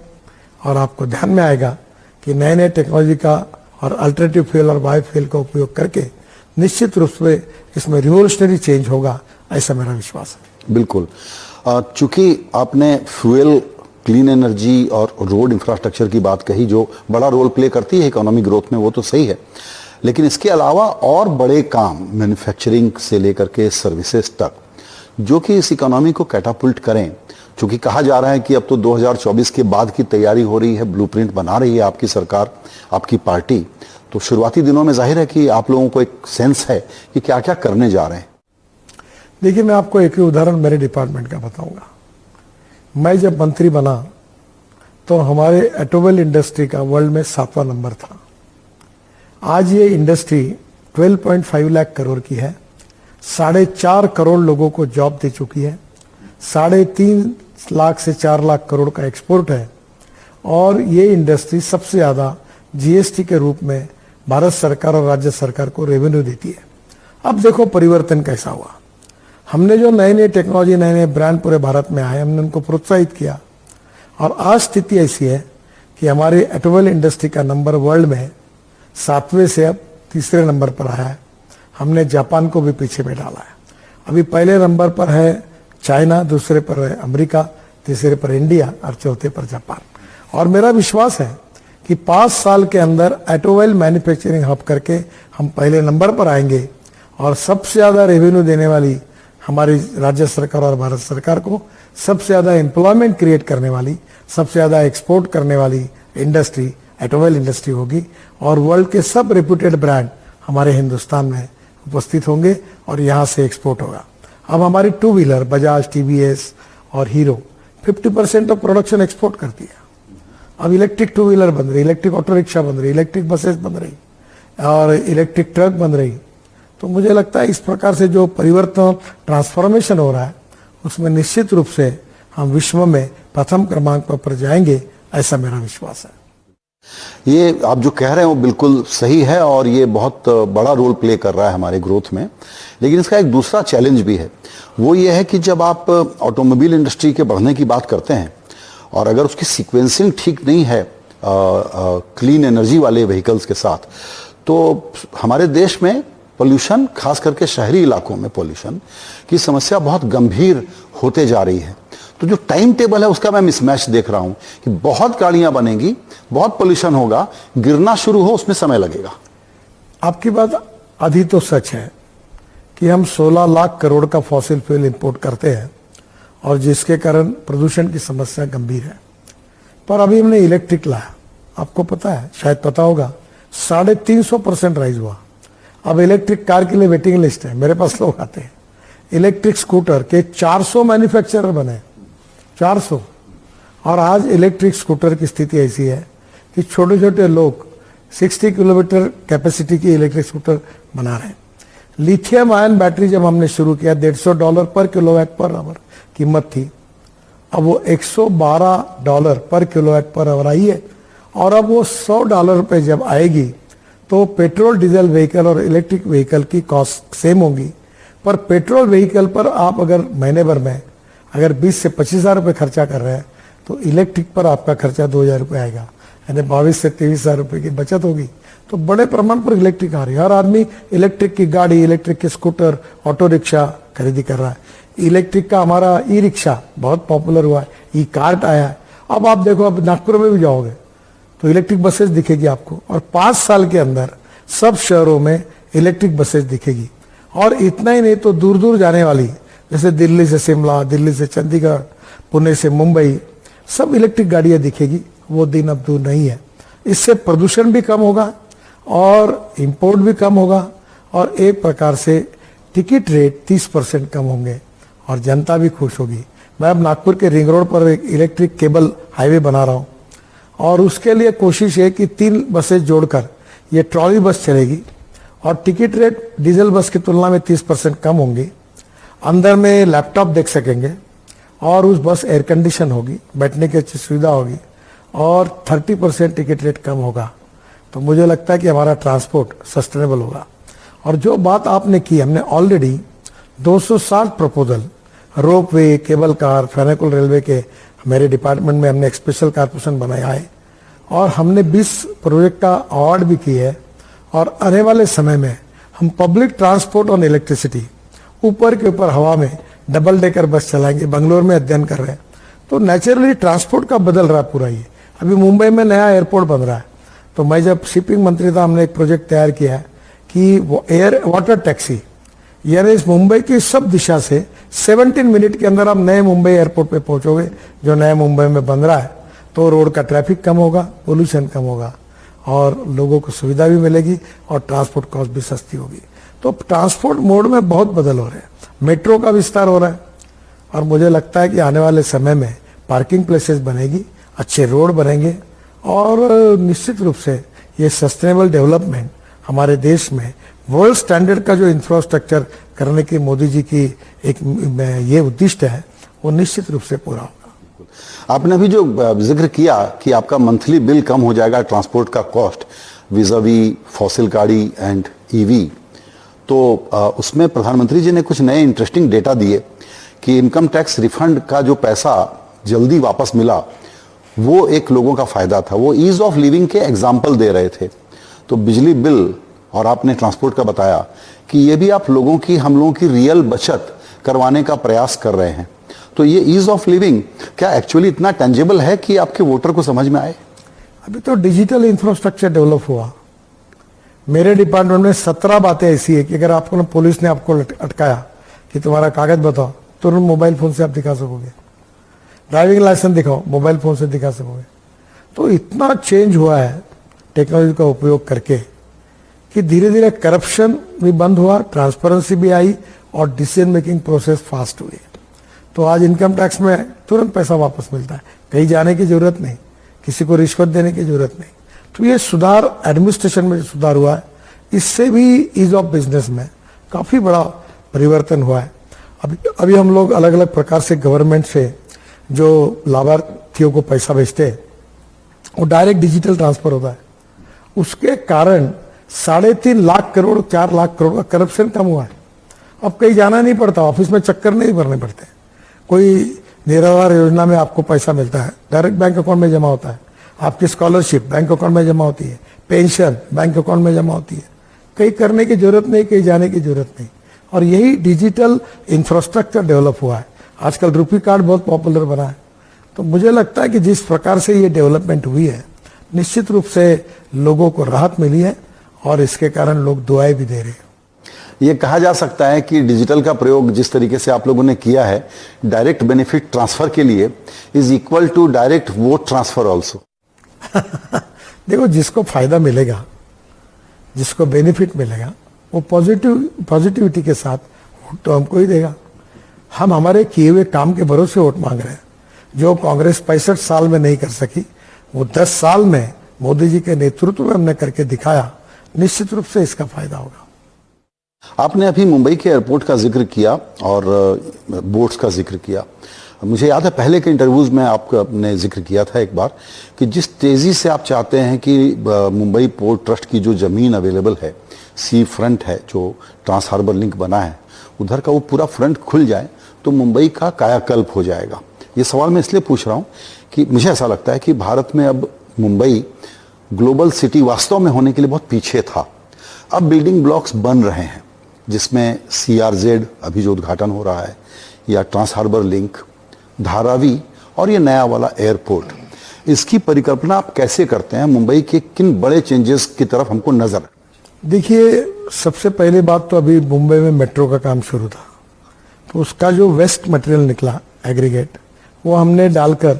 S2: और आपको ध्यान में आएगा कि नए नए टेक्नोलॉजी का और अल्टरनेटिव फ्यूल और बायो फ्यूल का उपयोग करके निश्चित रूप से इसमें रिवोल्यूशनरी चेंज होगा, ऐसा मेरा विश्वास है।
S1: बिल्कुल। चूंकि आपने फ्यूल, क्लीन एनर्जी और रोड इंफ्रास्ट्रक्चर की बात कही जो बड़ा रोल प्ले करती है इकोनॉमिक ग्रोथ में, वो तो सही है, लेकिन इसके अलावा और बड़े काम मैन्युफैक्चरिंग से लेकर के सर्विसेज तक जो कि इस इकोनॉमी को कैटापुल्ट करें। चूंकि कहा जा रहा है कि अब तो 2024 के बाद की तैयारी हो रही है, ब्लूप्रिंट बना रही है आपकी सरकार, आपकी पार्टी। तो शुरुआती दिनों में जाहिर है कि आप लोगों को एक सेंस है कि क्या क्या करने जा रहे हैं।
S2: देखिए, मैं आपको एक ही उदाहरण मेरे डिपार्टमेंट का बताऊंगा। मैं जब मंत्री बना तो हमारे ऑटोमोबाइल इंडस्ट्री का वर्ल्ड में 7वां नंबर था। आज ये इंडस्ट्री 12.5 लाख करोड़ की है, 4.5 करोड़ लोगों को जॉब दे चुकी है, 3.5 लाख से 4 लाख करोड़ का एक्सपोर्ट है। और ये इंडस्ट्री सबसे ज्यादा जीएसटी के रूप में भारत सरकार और राज्य सरकार को रेवेन्यू देती है। अब देखो परिवर्तन कैसा हुआ। हमने जो नए नए टेक्नोलॉजी, नए नए ब्रांड पूरे भारत में आए, हमने उनको प्रोत्साहित किया। और आज स्थिति ऐसी है कि हमारी ऑटोमोबाइल इंडस्ट्री का नंबर वर्ल्ड में 7वें से अब 3रे नंबर पर आया है। हमने जापान को भी पीछे में डाला है। अभी पहले नंबर पर है चाइना, दूसरे पर है अमेरिका, तीसरे पर इंडिया और चौथे पर जापान। और मेरा विश्वास है कि 5 साल के अंदर ऑटोमोबाइल मैन्युफैक्चरिंग हब करके हम पहले नंबर पर आएंगे और सबसे ज्यादा रेवेन्यू देने वाली हमारी राज्य सरकार और भारत सरकार को, सबसे ज्यादा एम्प्लॉयमेंट क्रिएट करने वाली, सबसे ज्यादा एक्सपोर्ट करने वाली इंडस्ट्री ऑटोमोबाइल इंडस्ट्री होगी। और वर्ल्ड के सब रेप्यूटेड ब्रांड हमारे हिंदुस्तान में उपस्थित होंगे और यहाँ से एक्सपोर्ट होगा। अब हमारी 2 व्हीलर बजाज, टीवीएस और हीरो 50% ऑफ प्रोडक्शन एक्सपोर्ट करती है। अब इलेक्ट्रिक टू व्हीलर बन रही, इलेक्ट्रिक ऑटो रिक्शा बन रही, इलेक्ट्रिक बसेस बन रही और इलेक्ट्रिक ट्रक बन रही। तो मुझे लगता है इस प्रकार से जो परिवर्तन ट्रांसफॉर्मेशन हो रहा है उसमें निश्चित रूप से हम विश्व में प्रथम क्रमांक पर जाएंगे, ऐसा मेरा विश्वास है।
S1: ये आप जो कह रहे हैं वो बिल्कुल सही है और ये बहुत बड़ा रोल प्ले कर रहा है हमारे ग्रोथ में। लेकिन इसका एक दूसरा चैलेंज भी है, वो ये है कि जब आप ऑटोमोबाइल इंडस्ट्री के बढ़ने की बात करते हैं और अगर उसकी सीक्वेंसिंग ठीक नहीं है क्लीन एनर्जी वाले व्हीकल्स के साथ, तो हमारे देश में पोल्यूशन, खास करके शहरी इलाकों में पोल्यूशन की समस्या बहुत गंभीर होते जा रही है। तो जो टाइम टेबल है उसका मैं मिसमैच देख रहा हूं कि बहुत गाड़ियां बनेंगी, बहुत पोल्यूशन होगा, गिरना शुरू हो उसमें समय लगेगा।
S2: आपकी बात आधी तो सच है कि हम 16 लाख करोड़ का फॉसिल फ्यूल इंपोर्ट करते हैं और जिसके कारण प्रदूषण की समस्या गंभीर है। पर अभी हमने इलेक्ट्रिक लाया, आपको पता है, शायद पता होगा, 350% राइज हुआ। अब इलेक्ट्रिक कार के लिए वेटिंग लिस्ट है, मेरे पास लोग आते हैं। इलेक्ट्रिक स्कूटर के 400 मैन्युफैक्चरर बने, 400। और आज इलेक्ट्रिक स्कूटर की स्थिति ऐसी है कि छोटे छोटे लोग 60 किलोमीटर कैपेसिटी की इलेक्ट्रिक स्कूटर बना रहे हैं। लिथियम आयन बैटरी जब हमने शुरू किया, $150 पर किलोवाट पर आवर कीमत थी, अब वो $112 पर किलोवाट पर आवर आई है। और अब वो $100 पे जब आएगी तो पेट्रोल डीजल व्हीकल और इलेक्ट्रिक व्हीकल की कॉस्ट सेम होगी। पर पेट्रोल व्हीकल पर आप अगर महीने भर में अगर 20 से 25 हज़ार रुपये खर्चा कर रहे हैं तो इलेक्ट्रिक पर आपका खर्चा 2,000 रुपये आएगा, यानी 22 से 23 हज़ार रुपये की बचत होगी। तो बड़े प्रमाण पर इलेक्ट्रिक आ रही है। हर आदमी इलेक्ट्रिक की गाड़ी, इलेक्ट्रिक के स्कूटर, ऑटो रिक्शा खरीदी कर रहा है। इलेक्ट्रिक का हमारा ई रिक्शा बहुत पॉपुलर हुआ है, ई कार्ट आया है। अब आप देखो, अब नागपुर में भी जाओगे तो इलेक्ट्रिक बसेस दिखेगी आपको, और 5 साल के अंदर सब शहरों में इलेक्ट्रिक बसेस दिखेगी। और इतना ही नहीं तो दूर दूर जाने वाली, जैसे दिल्ली से शिमला, दिल्ली से चंडीगढ़, पुणे से मुंबई, सब इलेक्ट्रिक गाड़ियां दिखेगी। वो दिन अब दूर नहीं है। इससे प्रदूषण भी कम होगा और इंपोर्ट भी कम होगा और एक प्रकार से टिकट रेट 30% कम होंगे और जनता भी खुश होगी। मैं अब नागपुर के रिंग रोड पर एक इलेक्ट्रिक केबल हाईवे बना रहा हूँ और उसके लिए कोशिश है कि 3 बसें जोड़कर ये ट्रॉली बस चलेगी और टिकट रेट डीजल बस की तुलना में 30% कम होंगी। अंदर में लैपटॉप देख सकेंगे और उस बस एयर कंडीशन होगी, बैठने की अच्छी सुविधा होगी और 30% टिकट रेट कम होगा। तो मुझे लगता है कि हमारा ट्रांसपोर्ट सस्टेनेबल होगा। और जो बात आपने की, हमने ऑलरेडी 260 प्रपोजल रोप वे, केबल कार, फेनेकुल रेलवे के मेरे डिपार्टमेंट में हमने एक स्पेशल कारपोरेशन बनाया है और हमने 20 प्रोजेक्ट का अवार्ड भी किया है। और आने वाले समय में हम पब्लिक ट्रांसपोर्ट और इलेक्ट्रिसिटी ऊपर के ऊपर हवा में डबल डेकर बस चलाएंगे। बंगलोर में अध्ययन कर रहे हैं। तो नेचुरली ट्रांसपोर्ट का बदल रहा है पूरा ये। अभी मुंबई में नया एयरपोर्ट बन रहा है, तो मैं जब शिपिंग मंत्री था हमने एक प्रोजेक्ट तैयार किया है कि वो एयर वाटर टैक्सी, यानी इस मुंबई की सब दिशा से 17 मिनट के अंदर आप नए मुंबई एयरपोर्ट पे पहुंचोगे, जो नए मुंबई में बन रहा है। तो रोड का ट्रैफिक कम होगा, पोल्यूशन कम होगा और लोगों को सुविधा भी मिलेगी और ट्रांसपोर्ट कॉस्ट भी सस्ती होगी। तो ट्रांसपोर्ट मोड में बहुत बदल हो रहे हैं। मेट्रो का विस्तार हो रहा है और मुझे लगता है कि आने वाले समय में पार्किंग प्लेसेस बनेगी, अच्छे रोड बनेंगे और निश्चित रूप से ये सस्टेनेबल डेवलपमेंट हमारे देश में वर्ल्ड स्टैंडर्ड का जो इंफ्रास्ट्रक्चर करने की मोदी जी की एक ये उद्दिष्ट है, वो निश्चित रूप से पूरा होगा।
S1: आपने अभी जो जिक्र किया कि आपका मंथली बिल कम हो जाएगा ट्रांसपोर्ट का कॉस्ट विज़ावी फॉसिल गाड़ी एंड ईवी, तो उसमें प्रधानमंत्री जी ने कुछ नए इंटरेस्टिंग डेटा दिए कि इनकम टैक्स रिफंड का जो पैसा जल्दी वापस मिला वो एक लोगों का फायदा था। वो ईज ऑफ लिविंग के एग्जाम्पल दे रहे थे। तो बिजली बिल और आपने ट्रांसपोर्ट का बताया कि ये भी आप लोगों की, हम लोगों की रियल बचत करवाने का प्रयास कर रहे हैं। तो ये ईज ऑफ लिविंग क्या एक्चुअली इतना टेंजिबल है कि आपके वोटर को समझ में आए?
S2: अभी तो डिजिटल इंफ्रास्ट्रक्चर डेवलप हुआ। मेरे डिपार्टमेंट में 17 बातें ऐसी है कि अगर आपको पुलिस ने आपको अटकाया कि तुम्हारा कागज बताओ, तुरंत मोबाइल फोन से आप दिखा सकोगे। ड्राइविंग लाइसेंस दिखाओ, मोबाइल फोन से दिखा सकोगे। तो इतना चेंज हुआ है टेक्नोलॉजी का उपयोग करके कि धीरे धीरे करप्शन भी बंद हुआ, ट्रांसपेरेंसी भी आई और डिसीजन मेकिंग प्रोसेस फास्ट हुई। तो आज इनकम टैक्स में तुरंत पैसा वापस मिलता है, कहीं जाने की जरूरत नहीं। किसी को रिश्वत देने की जरूरत नहीं। तो ये सुधार एडमिनिस्ट्रेशन में जो सुधार हुआ है, इससे भी ईज ऑफ बिजनेस में काफी बड़ा परिवर्तन हुआ है। अभी हम लोग अलग अलग प्रकार से गवर्नमेंट से जो लाभार्थियों को पैसा भेजते हैं वो डायरेक्ट डिजिटल ट्रांसफर होता है। उसके कारण 3.5 लाख करोड़ 4 लाख करोड़ का करप्शन कम हुआ है। अब कहीं जाना नहीं पड़ता, ऑफिस में चक्कर नहीं भरने पड़ते। कोई निराधार योजना में आपको पैसा मिलता है, डायरेक्ट बैंक अकाउंट में जमा होता है। आपकी स्कॉलरशिप बैंक अकाउंट में जमा होती है, पेंशन बैंक अकाउंट में जमा होती है। कहीं करने की जरूरत नहीं, कहीं जाने की जरूरत नहीं। और यही डिजिटल इंफ्रास्ट्रक्चर डेवलप हुआ है। आजकल रुपी कार्ड बहुत पॉपुलर बना है। तो मुझे लगता है कि जिस प्रकार से ये डेवलपमेंट हुई है, निश्चित रूप से लोगों को राहत मिली है और इसके कारण लोग दुआएं भी दे रहे हैं।
S1: ये कहा जा सकता है कि डिजिटल का प्रयोग जिस तरीके से आप लोगों ने किया है डायरेक्ट बेनिफिट ट्रांसफर के लिए is equal to direct vote transfer also.
S2: देखो, जिसको फायदा मिलेगा, जिसको बेनिफिट मिलेगा, वो पॉजिटिविटी के साथ वोट तो हमको ही देगा। हम हमारे किए हुए काम के भरोसे वोट मांग रहे हैं। जो कांग्रेस 65 साल में नहीं कर सकी, वो 10 साल में मोदी जी के नेतृत्व में हमने करके दिखाया। निश्चित रूप से इसका फायदा होगा।
S1: आपने अभी मुंबई के एयरपोर्ट का जिक्र किया और बोट्स का जिक्र किया। मुझे याद है पहले के इंटरव्यूज में आपने जिक्र किया था एक बार कि जिस तेजी से आप चाहते हैं कि मुंबई पोर्ट ट्रस्ट की जो जमीन अवेलेबल है, सी फ्रंट है, जो ट्रांस हार्बर लिंक बना है, उधर का वो पूरा फ्रंट खुल जाए तो मुंबई का कायाकल्प हो जाएगा। ये सवाल मैं इसलिए पूछ रहा हूँ कि मुझे ऐसा लगता है कि भारत में अब मुंबई ग्लोबल सिटी वास्तव में होने के लिए बहुत पीछे था। अब बिल्डिंग ब्लॉक्स बन रहे हैं जिसमें CRZ अभी जो उद्घाटन हो रहा है, या ट्रांस हार्बर लिंक, धारावी और ये नया वाला एयरपोर्ट, इसकी परिकल्पना आप कैसे करते हैं? मुंबई के किन बड़े चेंजेस की तरफ हमको नजर है?
S2: देखिए, सबसे पहली बात तो अभी मुंबई में मेट्रो का काम शुरू था, तो उसका जो वेस्ट मटेरियल निकला एग्रीगेट, वो हमने डालकर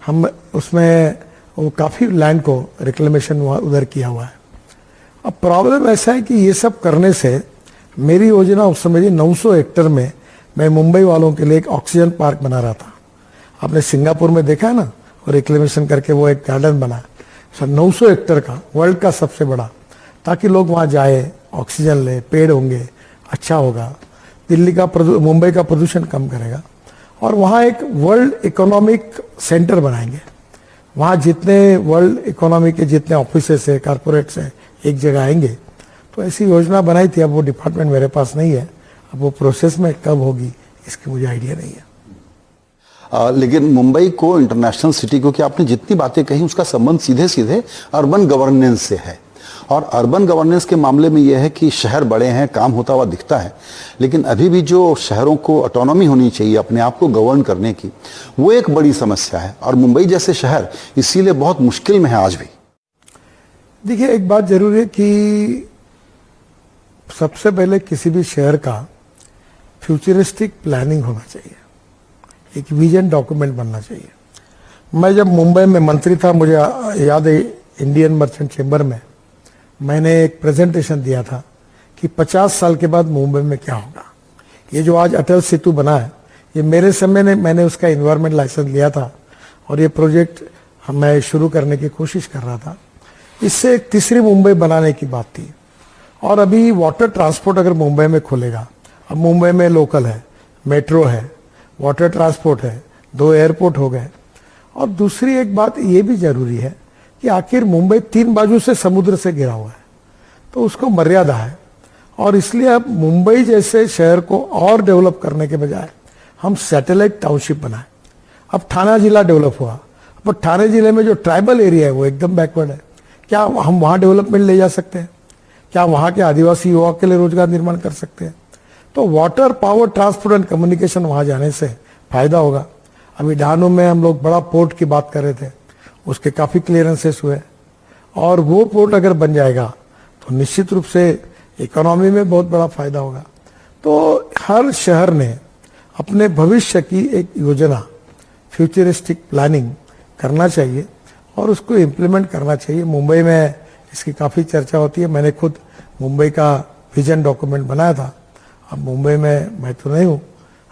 S2: हम उसमें वो काफ़ी लैंड को रिक्लेमेशन उधर किया हुआ है। अब प्रॉब्लम ऐसा है कि ये सब करने से मेरी योजना उस समय 900 हेक्टेयर में मैं मुंबई वालों के लिए एक ऑक्सीजन पार्क बना रहा था। आपने सिंगापुर में देखा है ना, और रिक्लेमेशन करके वो एक गार्डन बना है 900 हेक्टेयर का, वर्ल्ड का सबसे बड़ा, ताकि लोग वहाँ जाए, ऑक्सीजन ले, पेड़ होंगे, अच्छा होगा, मुंबई का प्रदूषण कम करेगा। और वहाँ एक वर्ल्ड इकोनॉमिक सेंटर बनाएंगे। वहाँ जितने वर्ल्ड इकोनॉमी के जितने ऑफिसेस है, कारपोरेट्स हैं, एक जगह आएंगे। तो ऐसी योजना बनाई थी। अब वो डिपार्टमेंट मेरे पास नहीं है, अब वो प्रोसेस में कब होगी इसकी मुझे आइडिया नहीं है।
S1: लेकिन मुंबई को इंटरनेशनल सिटी, क्योंकि आपने जितनी बातें कही उसका संबंध सीधे सीधे अर्बन गवर्नेंस से है। और अर्बन गवर्नेंस के मामले में यह है कि शहर बड़े हैं, काम होता हुआ दिखता है, लेकिन अभी भी जो शहरों को ऑटोनॉमी होनी चाहिए अपने आप को गवर्न करने की, वो एक बड़ी समस्या है। और मुंबई जैसे शहर इसीलिए बहुत मुश्किल में है आज भी।
S2: देखिए, एक बात जरूर है कि सबसे पहले किसी भी शहर का फ्यूचरिस्टिक प्लानिंग होना चाहिए, एक विजन डॉक्यूमेंट बनना चाहिए। मैं जब मुंबई में मंत्री था, मुझे याद है इंडियन मर्चेंट चैम्बर में मैंने एक प्रेजेंटेशन दिया था कि 50 साल के बाद मुंबई में क्या होगा। ये जो आज अटल सेतु बना है, ये मेरे समय मैंने उसका एनवायरमेंट लाइसेंस लिया था और ये प्रोजेक्ट मैं शुरू करने की कोशिश कर रहा था। इससे एक तीसरी मुंबई बनाने की बात थी। और अभी वाटर ट्रांसपोर्ट अगर मुंबई में खुलेगा, अब मुंबई में लोकल है, मेट्रो है, वाटर ट्रांसपोर्ट है, 2 एयरपोर्ट हो गए। और दूसरी एक बात ये भी जरूरी है कि आखिर मुंबई 3 बाजू से समुद्र से घिरा हुआ है, तो उसको मर्यादा है। और इसलिए अब मुंबई जैसे शहर को और डेवलप करने के बजाय हम सैटेलाइट टाउनशिप बनाए। अब ठाणे जिला डेवलप हुआ, अब ठाणे जिले में जो ट्राइबल एरिया है वो एकदम बैकवर्ड है। क्या हम वहाँ डेवलपमेंट ले जा सकते हैं? क्या वहाँ के आदिवासी युवा के लिए रोजगार निर्माण कर सकते हैं? तो water, power, transport and communication वहाँ जाने से फायदा होगा। अभी डानो में हम लोग बड़ा पोर्ट की बात कर रहे थे, उसके काफ़ी क्लियरेंसेस हुए, और वो पोर्ट अगर बन जाएगा तो निश्चित रूप से इकोनॉमी में बहुत बड़ा फायदा होगा। तो हर शहर ने अपने भविष्य की एक योजना, फ्यूचरिस्टिक प्लानिंग करना चाहिए और उसको इम्प्लीमेंट करना चाहिए। मुंबई में इसकी काफ़ी चर्चा होती है। मैंने खुद मुंबई का विजन डॉक्यूमेंट बनाया था। अब मुंबई में मैं तो नहीं हूँ,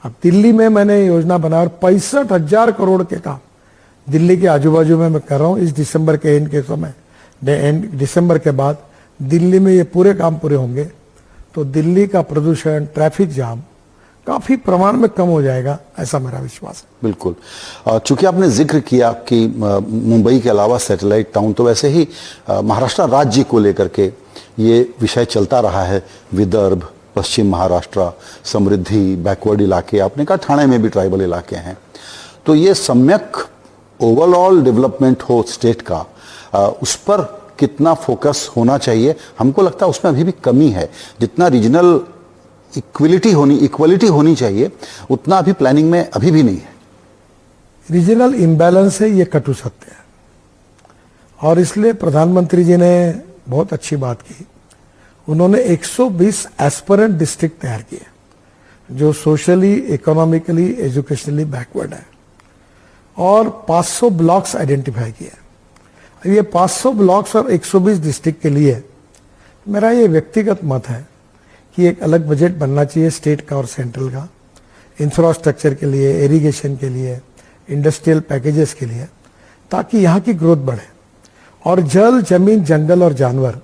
S2: अब दिल्ली में मैंने योजना बनाया और 65,000 करोड़ के काम दिल्ली के आजू बाजू में मैं कर रहा हूँ। इस दिसंबर के एंड के समय, दिसंबर के बाद दिल्ली में ये पूरे काम पूरे होंगे तो दिल्ली का प्रदूषण, ट्रैफिक जाम काफी प्रमाण में कम हो जाएगा, ऐसा मेरा विश्वास है।
S1: बिल्कुल। चूंकि आपने जिक्र किया कि मुंबई के अलावा सैटेलाइट टाउन, तो वैसे ही महाराष्ट्र राज्य को लेकर के ये विषय चलता रहा है। विदर्भ, पश्चिम महाराष्ट्र, समृद्धि, बैकवर्ड इलाके, आपने कहा ठाणे में भी ट्राइबल इलाके हैं। तो ये सम्यक ओवरऑल डेवलपमेंट हो स्टेट का, उस पर कितना फोकस होना चाहिए? हमको लगता है उसमें अभी भी कमी है। जितना रीजनल इक्वलिटी होनी चाहिए उतना अभी प्लानिंग में अभी भी नहीं है।
S2: रीजनल इम्बैलेंस है, ये कटु सत्य है। और इसलिए प्रधानमंत्री जी ने बहुत अच्छी बात की। उन्होंने 120 एस्पिरेंट डिस्ट्रिक्ट तैयार किए जो सोशली, इकोनॉमिकली, एजुकेशनली बैकवर्ड है, और 500 ब्लॉक्स आइडेंटिफाई किए। ये 500 ब्लॉक्स और 120 डिस्ट्रिक्ट के लिए मेरा ये व्यक्तिगत मत है कि एक अलग बजट बनना चाहिए स्टेट का और सेंट्रल का, इंफ्रास्ट्रक्चर के लिए, इरिगेशन के लिए, इंडस्ट्रियल पैकेजेस के लिए, ताकि यहाँ की ग्रोथ बढ़े। और जल, जमीन, जंगल और जानवर,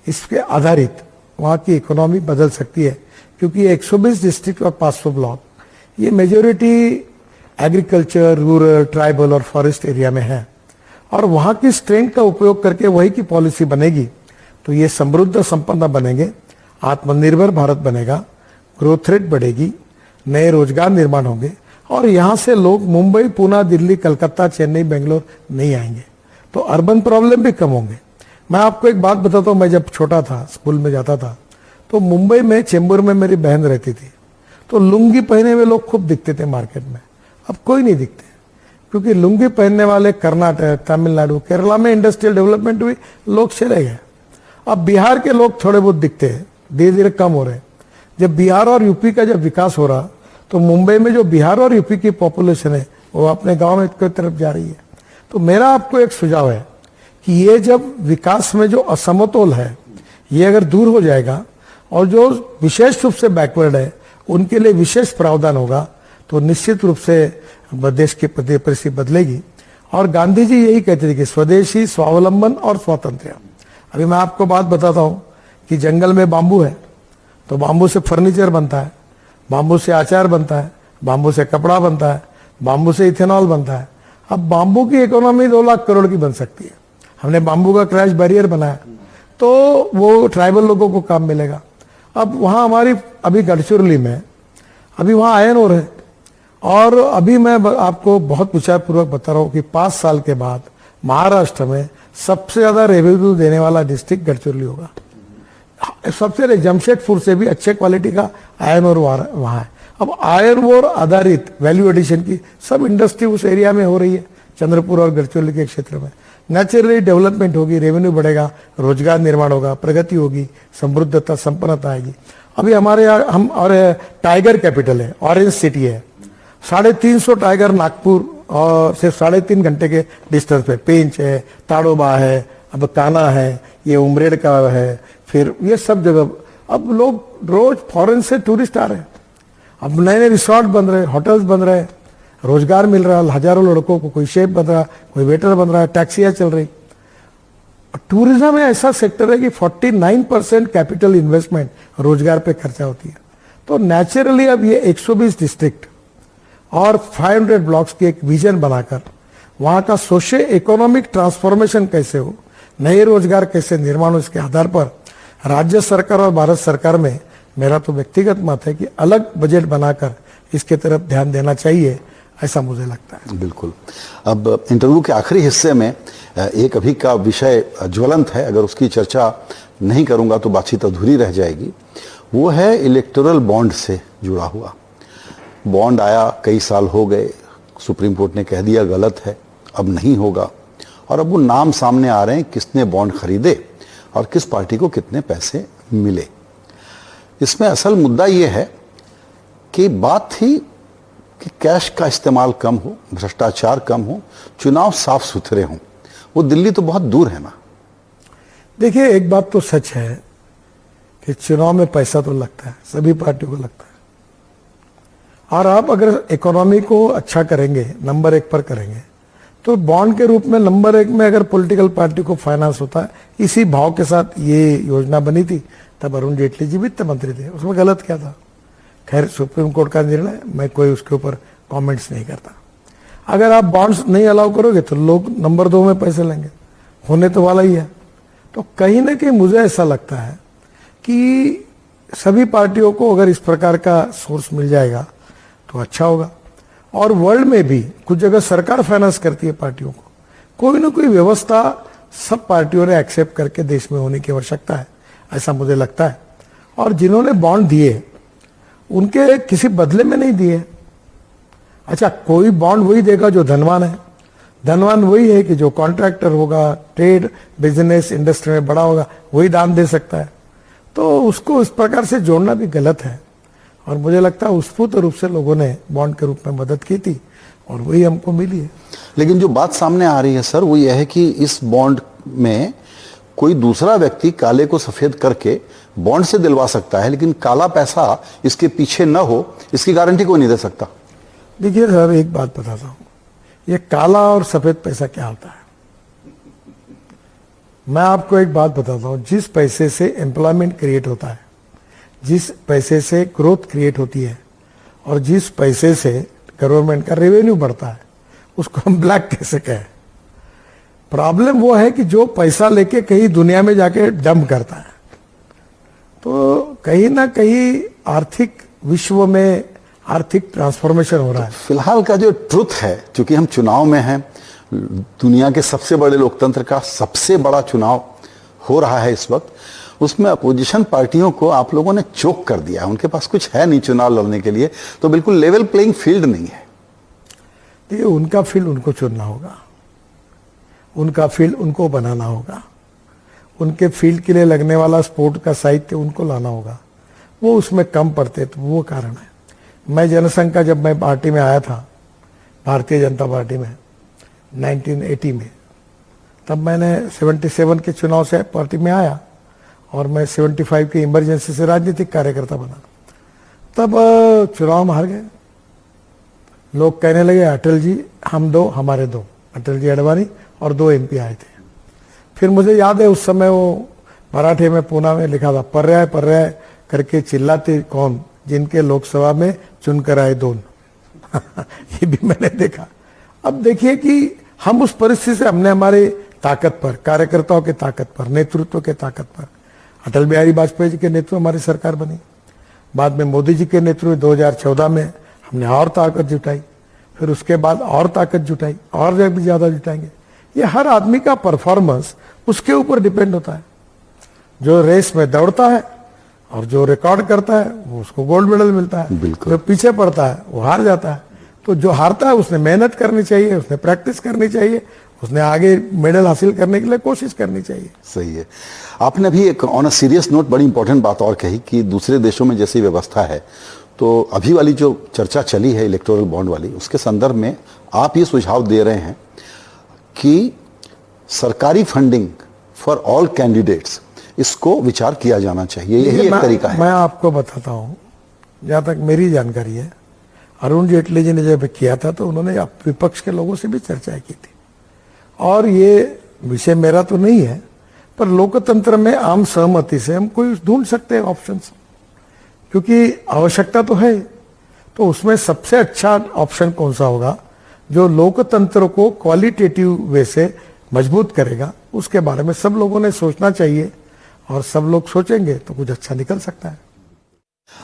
S2: इसके आधारित वहाँ की इकोनॉमी बदल सकती है, क्योंकि 120 डिस्ट्रिक्ट और 500 ब्लॉक ये मेजोरिटी एग्रीकल्चर, रूरल, ट्राइबल और फॉरेस्ट एरिया में है। और वहाँ की स्ट्रेंथ का उपयोग करके वही की पॉलिसी बनेगी तो ये समृद्ध संपन्न बनेंगे, आत्मनिर्भर भारत बनेगा, ग्रोथ रेट बढ़ेगी, नए रोजगार निर्माण होंगे, और यहाँ से लोग मुंबई, पुणे, दिल्ली, कलकत्ता, चेन्नई, बेंगलोर नहीं आएंगे, तो अर्बन प्रॉब्लम भी कम होंगे। मैं आपको एक बात बताता हूँ, मैं जब छोटा था, स्कूल में जाता था, तो मुंबई में चेंबूर में मेरी बहन रहती थी, तो लुंगी पहने हुए लोग खूब दिखते थे मार्केट में। अब कोई नहीं दिखते, क्योंकि लुंगी पहनने वाले कर्नाटक, तमिलनाडु, केरला में इंडस्ट्रियल डेवलपमेंट हुई, लोग चले गए। अब बिहार के लोग थोड़े बहुत दिखते हैं, धीरे धीरे कम हो रहे। जब बिहार और यूपी का जब विकास हो रहा, तो मुंबई में जो बिहार और यूपी की पॉपुलेशन है वो अपने गांव में की तरफ जा रही है। तो मेरा आपको एक सुझाव है कि ये जब विकास में जो असमतोल है ये अगर दूर हो जाएगा, और जो विशेष रूप से बैकवर्ड है उनके लिए विशेष प्रावधान होगा, तो निश्चित रूप से देश की परिस्थिति बदलेगी। और गांधी जी यही कहते थे कि स्वदेशी, स्वावलंबन और स्वातंत्र्य। अभी मैं आपको बात बताता हूँ कि जंगल में बांबू है, तो बांबू से फर्नीचर बनता है, बांबू से अचार बनता है, बांबू से कपड़ा बनता है, बांबू से इथेनॉल बनता है। अब बांबू की इकोनॉमी 2 लाख करोड़ की बन सकती है। हमने बांबू का क्रैश बैरियर बनाया, तो वो ट्राइबल लोगों को काम मिलेगा। अब वहाँ हमारी अभी गढ़चिरौली में अभी वहाँ आयरन ओर है, और अभी मैं आपको बहुत विचारपूर्वक बता रहा हूँ कि 5 साल के बाद महाराष्ट्र में सबसे ज्यादा रेवेन्यू देने वाला डिस्ट्रिक्ट गढ़चिरौली होगा। सबसे जमशेदपुर से भी अच्छे क्वालिटी का आयरन ओर वहाँ है। अब आयरन ओर आधारित वैल्यू एडिशन की सब इंडस्ट्री उस एरिया में हो रही है, चंद्रपुर और गढ़चिरौली के क्षेत्र में। नेचुरली डेवलपमेंट होगी, रेवेन्यू बढ़ेगा, रोजगार निर्माण होगा, प्रगति होगी, समृद्धता, संपन्नता आएगी। अभी हमारे यहाँ हम और टाइगर कैपिटल है, ऑरेंज सिटी है, 350 टाइगर नागपुर और सिर्फ 3.5 घंटे के डिस्टेंस पे। पेंच है, ताड़ोबा है, अब काना है, ये उमरेड का है, फिर ये सब जगह। अब लोग रोज फॉरेन से टूरिस्ट आ रहे हैं, अब नए नए रिसोर्ट बन रहे, होटल्स बन रहे, रोजगार मिल रहा है हजारों लड़कों को, कोई शेफ बन रहा, कोई वेटर बन रहा है, टैक्सियां चल रही। टूरिज्म ऐसा सेक्टर है कि 49% कैपिटल इन्वेस्टमेंट रोजगार पे खर्चा होती है। तो नेचुरली अब ये 120 डिस्ट्रिक्ट और 500 ब्लॉक्स की एक विजन बनाकर वहां का सोशल इकोनॉमिक ट्रांसफॉर्मेशन कैसे हो, नए रोजगार कैसे निर्माण हो, इसके आधार पर राज्य सरकार और भारत सरकार में मेरा तो व्यक्तिगत मत है कि अलग बजट बनाकर इसके तरफ ध्यान देना चाहिए, ऐसा मुझे लगता है।
S1: बिल्कुल। अब इंटरव्यू के आखिरी हिस्से में एक अभी का विषय ज्वलंत है, अगर उसकी चर्चा नहीं करूंगा तो बातचीत अधूरी रह जाएगी। वो है इलेक्टोरल बॉन्ड से जुड़ा हुआ। बॉन्ड आया, कई साल हो गए, सुप्रीम कोर्ट ने कह दिया गलत है, अब नहीं होगा, और अब वो नाम सामने आ रहे हैं किसने बॉन्ड खरीदे और किस पार्टी को कितने पैसे मिले। इसमें असल मुद्दा ये है कि बात थी कि कैश का इस्तेमाल कम हो, भ्रष्टाचार कम हो, चुनाव साफ सुथरे हों। वो दिल्ली तो बहुत दूर है ना।
S2: देखिए, एक बात तो सच है कि चुनाव में पैसा तो लगता है, सभी पार्टियों को लगता है, और आप अगर इकोनॉमी को अच्छा करेंगे, नंबर 1 पर करेंगे, तो बॉन्ड के रूप में नंबर 1 में अगर पॉलिटिकल पार्टी को फाइनेंस होता है, इसी भाव के साथ ये योजना बनी थी, तब अरुण जेटली जी वित्त मंत्री थे, उसमें गलत क्या था? खैर सुप्रीम कोर्ट का निर्णय, मैं कोई उसके ऊपर कमेंट्स नहीं करता। अगर आप बॉन्ड्स नहीं अलाउ करोगे तो लोग नंबर 2 में पैसे लेंगे, होने तो वाला ही है। तो कहीं ना कहीं मुझे ऐसा लगता है कि सभी पार्टियों को अगर इस प्रकार का सोर्स मिल जाएगा तो अच्छा होगा। और वर्ल्ड में भी कुछ जगह सरकार फाइनेंस करती है पार्टियों को, कोई ना कोई व्यवस्था सब पार्टियों ने एक्सेप्ट करके देश में होने की आवश्यकता है, ऐसा मुझे लगता है। और जिन्होंने बॉन्ड दिए उनके किसी बदले में नहीं दिए। अच्छा, कोई बॉन्ड वही देगा जो धनवान है। धनवान वही है कि जो कॉन्ट्रैक्टर होगा, ट्रेड बिजनेस इंडस्ट्री में बड़ा होगा, वही दान दे सकता है। तो उसको इस प्रकार से जोड़ना भी गलत है। और मुझे लगता है उत्स्फूर्त रूप से लोगों ने बॉन्ड के रूप में मदद की थी और वही हमको मिली है।
S1: लेकिन जो बात सामने आ रही है सर, वो यह है कि इस बॉन्ड में कोई दूसरा व्यक्ति काले को सफेद करके बॉन्ड से दिलवा सकता है, लेकिन काला पैसा इसके पीछे न हो, इसकी गारंटी कोई नहीं दे सकता।
S2: देखिए सर, एक बात बताता हूं, ये काला और सफेद पैसा क्या होता है। मैं आपको एक बात बताता हूं, जिस पैसे से एम्प्लॉयमेंट क्रिएट होता है, जिस पैसे से ग्रोथ क्रिएट होती है और जिस पैसे से गवर्नमेंट का रेवेन्यू बढ़ता है, उसको हम ब्लैक कैसे कहें? प्रॉब्लम वो है कि जो पैसा लेके कहीं दुनिया में जाके डंप करता है, तो कहीं ना कहीं आर्थिक विश्व में आर्थिक ट्रांसफॉर्मेशन हो रहा है।
S1: फिलहाल का जो ट्रुथ है, क्योंकि हम चुनाव में हैं, दुनिया के सबसे बड़े लोकतंत्र का सबसे बड़ा चुनाव हो रहा है इस वक्त, उसमें अपोजिशन पार्टियों को आप लोगों ने चोक कर दिया है। उनके पास कुछ है नहीं चुनाव लड़ने के लिए, तो बिल्कुल लेवल प्लेइंग फील्ड नहीं है।
S2: देखिए, उनका फील्ड उनको चुनना होगा, उनका फील्ड उनको बनाना होगा, उनके फील्ड के लिए लगने वाला स्पोर्ट का साहित्य उनको लाना होगा। वो उसमें कम पड़ते, तो वो कारण है। मैं जनसंघ का जब मैं पार्टी में आया था, भारतीय जनता पार्टी में 1980 में, तब मैंने 77 के चुनाव से पार्टी में आया और मैं 75 की इमरजेंसी से राजनीतिक कार्यकर्ता बना। तब चुनाव में हार गए। लोग कहने लगे अटल जी हम दो, हमारे दो, अटल जी अडवाणी और 2 MP आए थे। फिर मुझे याद है उस समय वो मराठी में पूना में लिखा था, पर्याय करके चिल्लाते कौन, जिनके लोकसभा में चुनकर आए दोन। ये भी मैंने देखा। अब देखिए कि हम उस परिस्थिति से हमने हमारे ताकत पर, कार्यकर्ताओं के ताकत पर, नेतृत्व के ताकत पर, अटल बिहारी वाजपेयी जी के नेतृत्व हमारी सरकार बनी। बाद में मोदी जी के नेतृत्व 2014 में हमने और ताकत जुटाई, फिर उसके बाद और ताकत जुटाई, और भी ज्यादा जुटाएंगे। ये हर आदमी का परफॉर्मेंस उसके ऊपर डिपेंड होता है। जो रेस में दौड़ता है और जो रिकॉर्ड करता है वो उसको गोल्ड मेडल मिलता है, जो पीछे पड़ता है वो हार जाता है। तो जो हारता है उसने मेहनत करनी चाहिए, उसने प्रैक्टिस करनी चाहिए, उसने आगे मेडल हासिल करने के लिए कोशिश करनी चाहिए।
S1: सही है। आपने अभी एक ऑन अ सीरियस नोट बड़ी इंपॉर्टेंट बात और कही कि दूसरे देशों में जैसी व्यवस्था है, तो अभी वाली जो चर्चा चली है इलेक्टोरल बॉन्ड वाली, उसके संदर्भ में आप ये सुझाव दे रहे हैं कि सरकारी फंडिंग फॉर ऑल कैंडिडेट्स, इसको विचार किया जाना चाहिए। यही एक तरीका है।
S2: मैं आपको बताता हूं, जहां तक मेरी जानकारी है, अरुण जेटली जी ने जब किया था तो उन्होंने विपक्ष के लोगों से भी चर्चाएं की थी। और ये विषय मेरा तो नहीं है, पर लोकतंत्र में आम सहमति से हम कोई ढूंढ सकते हैं ऑप्शंस, क्योंकि आवश्यकता तो है। तो उसमें सबसे अच्छा ऑप्शन कौन सा होगा जो लोकतंत्र को क्वालिटेटिव वे से मजबूत करेगा, उसके बारे में सब लोगों ने सोचना चाहिए। और सब लोग सोचेंगे तो कुछ अच्छा निकल सकता है।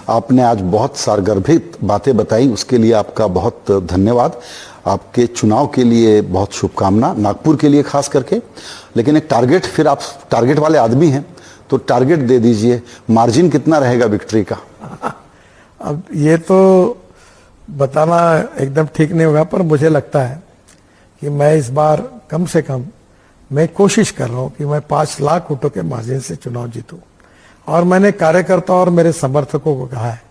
S1: आपने आज बहुत सारगर्भित बातें बताई, उसके लिए आपका बहुत धन्यवाद। आपके चुनाव के लिए बहुत शुभकामना, नागपुर के लिए खास करके। लेकिन एक टारगेट, फिर आप टारगेट वाले आदमी हैं तो टारगेट दे दीजिए, मार्जिन कितना रहेगा विक्ट्री का?
S2: अब ये तो बताना एकदम ठीक नहीं होगा, पर मुझे लगता है कि मैं इस बार कम से कम मैं कोशिश कर रहा हूं कि मैं 5 लाख वोटों के मार्जिन से चुनाव जीतूं। और मैंने कार्यकर्ता और मेरे समर्थकों को कहा है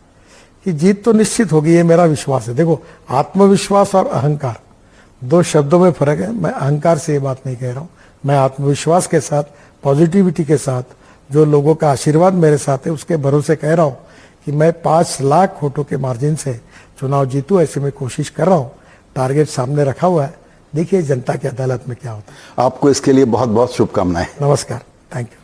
S2: कि जीत तो निश्चित होगी, ये मेरा विश्वास है। देखो, आत्मविश्वास और अहंकार 2 शब्दों में फर्क है। मैं अहंकार से ये बात नहीं कह रहा हूं, मैं आत्मविश्वास के साथ, पॉजिटिविटी के साथ, जो लोगों का आशीर्वाद मेरे साथ है उसके भरोसे कह रहा हूं कि मैं 5 लाख वोटों के मार्जिन से चुनाव जीतूं। ऐसे में कोशिश कर रहा हूं, टारगेट सामने रखा हुआ है। देखिए जनता की अदालत में क्या होता है।
S1: आपको इसके लिए बहुत बहुत शुभकामनाएं।
S2: नमस्कार, थैंक यू।